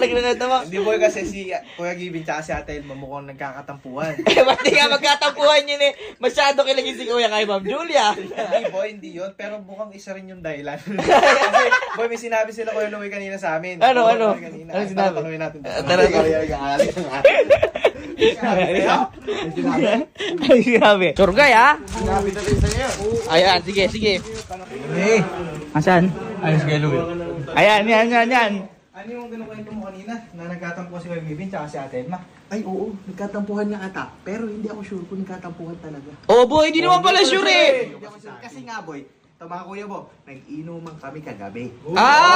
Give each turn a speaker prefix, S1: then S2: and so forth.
S1: Nagkakita mo.
S2: Hindi boy kasi si Kuya Gibin tsaka si Ate Elma mukhang nagkakatampuhan.
S1: Ba't di nga magkatampuhan yun eh? Masyado kilagin si Kuya kay Ma'am Julia.
S2: Hindi boy, hindi yun. Pero mukhang isa rin yung dahilan. Kasi boy, may sinabi sila Kuya Louie kanina sa amin.
S1: Ano?
S2: Ano
S1: sinabi?
S2: Tanungin natin.
S1: Tara. Ay, sinabi. Surgay, ha?
S2: Sinabi na rin sa'yo.
S1: Ayan, sige.
S2: Eh,
S1: Asan?
S2: ayos Kuya Louie.
S1: Ayan, yan.
S2: Ano yung kinukwento mo kanina na nagkatampo si Kuya Gibin tsaka si Ate Elma?
S3: Ay, oo. Nagkatampuhan nga ata. Pero hindi ako sure kung nagkatampuhan talaga.
S1: Oh, boy, di naman pala sure eh.
S3: Hindi ako sure. Kasi nga, boy, ito mga kuya mo, nag-inuman kami kagabi.
S1: Ay!